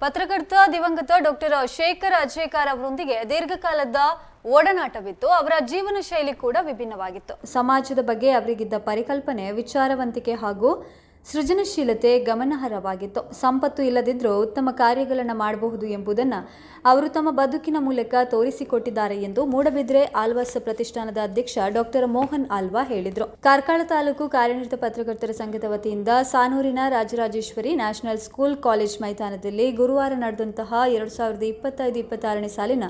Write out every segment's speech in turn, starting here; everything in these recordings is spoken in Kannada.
ಪತ್ರಕರ್ತ ದಿವಂಗತ ಡಾಕ್ಟರ್ ಶೇಖರ್ ಅಜೇಕಾರ್ ಅವರೊಂದಿಗೆ ದೀರ್ಘಕಾಲದ ಒಡನಾಟವಿತ್ತು. ಅವರ ಜೀವನ ಶೈಲಿ ಕೂಡ ವಿಭಿನ್ನವಾಗಿತ್ತು. ಸಮಾಜದ ಬಗ್ಗೆ ಅವರಿಗಿದ್ದ ಪರಿಕಲ್ಪನೆ, ವಿಚಾರವಂತಿಕೆ ಹಾಗೂ ಸೃಜನಶೀಲತೆ ಗಮನಾರ್ಹವಾಗಿತ್ತು. ಸಂಪತ್ತು ಇಲ್ಲದಿದ್ದರೂ ಉತ್ತಮ ಕಾರ್ಯಗಳನ್ನು ಮಾಡಬಹುದು ಎಂಬುದನ್ನು ಅವರು ತಮ್ಮ ಬದುಕಿನ ಮೂಲಕ ತೋರಿಸಿಕೊಟ್ಟಿದ್ದಾರೆ ಎಂದು ಮೂಡಬಿದ್ರೆ ಆಳ್ವಾಸ್ ಪ್ರತಿಷ್ಠಾನದ ಅಧ್ಯಕ್ಷ ಡಾಕ್ಟರ್ ಮೋಹನ್ ಆಳ್ವಾ ಹೇಳಿದರು. ಕಾರ್ಕಳ ತಾಲೂಕು ಕಾರ್ಯನಿರತ ಪತ್ರಕರ್ತರ ಸಂಘದ ವತಿಯಿಂದ ಸಾನೂರಿನ ರಾಜರಾಜೇಶ್ವರಿ ನ್ಯಾಷನಲ್ ಸ್ಕೂಲ್ ಕಾಲೇಜ್ ಮೈದಾನದಲ್ಲಿ ಗುರುವಾರ ನಡೆದಂತಹ 2025-26ನೇ ಸಾಲಿನ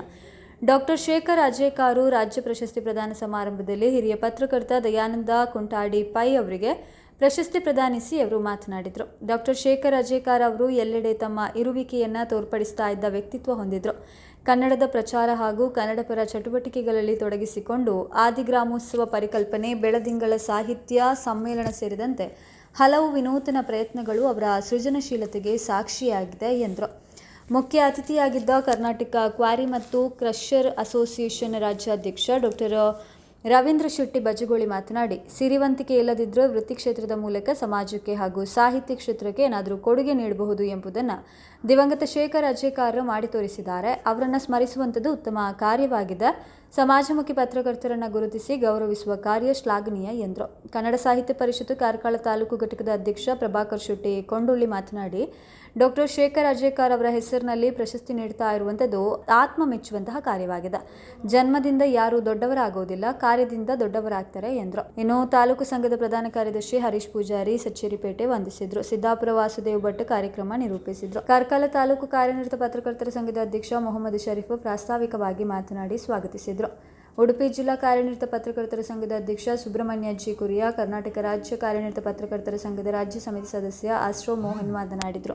ಡಾಕ್ಟರ್ ಶೇಖರ್ ಅಜೇಕಾರು ರಾಜ್ಯ ಪ್ರಶಸ್ತಿ ಪ್ರದಾನ ಸಮಾರಂಭದಲ್ಲಿ ಹಿರಿಯ ಪತ್ರಕರ್ತ ದಯಾನಂದ ಕುಂಟಾಡಿ ಪೈ ಅವರಿಗೆ ಪ್ರಶಸ್ತಿ ಪ್ರದಾನಿಸಿ ಅವರು ಮಾತನಾಡಿದರು. ಡಾಕ್ಟರ್ ಶೇಖರ್ ಅಜೇಕಾರ್ ಅವರು ಎಲ್ಲೆಡೆ ತಮ್ಮ ಇರುವಿಕೆಯನ್ನು ತೋರ್ಪಡಿಸ್ತಾ ಇದ್ದ ವ್ಯಕ್ತಿತ್ವ ಹೊಂದಿದ್ರು. ಕನ್ನಡದ ಪ್ರಚಾರ ಹಾಗೂ ಕನ್ನಡಪರ ಚಟುವಟಿಕೆಗಳಲ್ಲಿ ತೊಡಗಿಸಿಕೊಂಡು ಆದಿಗ್ರಾಮೋತ್ಸವ ಪರಿಕಲ್ಪನೆ, ಬೆಳದಿಂಗಳ ಸಾಹಿತ್ಯ ಸಮ್ಮೇಳನ ಸೇರಿದಂತೆ ಹಲವು ವಿನೂತನ ಪ್ರಯತ್ನಗಳು ಅವರ ಸೃಜನಶೀಲತೆಗೆ ಸಾಕ್ಷಿಯಾಗಿದೆ ಎಂದರು. ಮುಖ್ಯ ಅತಿಥಿಯಾಗಿದ್ದ ಕರ್ನಾಟಕ ಕ್ವಾರಿ ಮತ್ತು ಕ್ರಷರ್ ಅಸೋಸಿಯೇಷನ್ ರಾಜ್ಯಾಧ್ಯಕ್ಷ ಡಾಕ್ಟರ್ ರವೀಂದ್ರ ಶೆಟ್ಟಿ ಬಜಗೋಳಿ ಮಾತನಾಡಿ, ಸಿರಿವಂತಿಕೆ ಇಲ್ಲದಿದ್ದರೂ ವೃತ್ತಿ ಕ್ಷೇತ್ರದ ಮೂಲಕ ಸಮಾಜಕ್ಕೆ ಹಾಗೂ ಸಾಹಿತ್ಯ ಕ್ಷೇತ್ರಕ್ಕೆ ಏನಾದರೂ ಕೊಡುಗೆ ನೀಡಬಹುದು ಎಂಬುದನ್ನು ದಿವಂಗತ ಶೇಖರ್ ಅಜೇಕಾರ್ ಮಾಡಿ ತೋರಿಸಿದ್ದಾರೆ. ಅವರನ್ನು ಸ್ಮರಿಸುವಂಥದ್ದು ಉತ್ತಮ ಕಾರ್ಯವಾಗಿದೆ. ಸಮಾಜಮುಖಿ ಪತ್ರಕರ್ತರನ್ನು ಗುರುತಿಸಿ ಗೌರವಿಸುವ ಕಾರ್ಯ ಶ್ಲಾಘನೀಯ ಎಂದರು. ಕನ್ನಡ ಸಾಹಿತ್ಯ ಪರಿಷತ್ತು ಕಾರ್ಕಳ ತಾಲೂಕು ಘಟಕದ ಅಧ್ಯಕ್ಷ ಪ್ರಭಾಕರ್ ಶೆಟ್ಟಿ ಕೊಂಡೊಳ್ಳಿ ಮಾತನಾಡಿ, ಡಾಕ್ಟರ್ ಶೇಖರ್ ಅಜೇಕಾರ್ ಅವರ ಹೆಸರಿನಲ್ಲಿ ಪ್ರಶಸ್ತಿ ನೀಡ್ತಾ ಇರುವಂಥದ್ದು ಆತ್ಮ ಮೆಚ್ಚುವಂತಹ ಕಾರ್ಯವಾಗಿದೆ. ಜನ್ಮದಿಂದ ಯಾರೂ ದೊಡ್ಡವರಾಗೋದಿಲ್ಲ, ಕಾರ್ಯದಿಂದ ದೊಡ್ಡವರಾಗ್ತಾರೆ ಎಂದರು. ಇನ್ನು ತಾಲೂಕು ಸಂಘದ ಪ್ರಧಾನ ಕಾರ್ಯದರ್ಶಿ ಹರೀಶ್ ಪೂಜಾರಿ ಸಚ್ಚೇರಿಪೇಟೆ ವಂದಿಸಿದ್ರು. ಸಿದ್ದಾಪುರ ವಾಸುದೇವ್ ಭಟ್ ಕಾರ್ಯಕ್ರಮ ನಿರೂಪಿಸಿದ್ರು. ಕಾರ್ಕಳ ತಾಲೂಕು ಕಾರ್ಯನಿರತ ಪತ್ರಕರ್ತರ ಸಂಘದ ಅಧ್ಯಕ್ಷ ಮೊಹಮ್ಮದ್ ಶರೀಫ್ ಪ್ರಾಸ್ತಾವಿಕವಾಗಿ ಮಾತನಾಡಿ ಸ್ವಾಗತಿಸಿದರು. ಉಡುಪಿ ಜಿಲ್ಲಾ ಕಾರ್ಯನಿರತ ಪತ್ರಕರ್ತರ ಸಂಘದ ಅಧ್ಯಕ್ಷ ಸುಬ್ರಹ್ಮಣ್ಯ ಜಿ ಕುರಿಯಾ, ಕರ್ನಾಟಕ ರಾಜ್ಯ ಕಾರ್ಯನಿರತ ಪತ್ರಕರ್ತರ ಸಂಘದ ರಾಜ್ಯ ಸಮಿತಿ ಸದಸ್ಯ ಆಸ್ಟ್ರೋ ಮೋಹನ್ ಮಾತನಾಡಿದರು.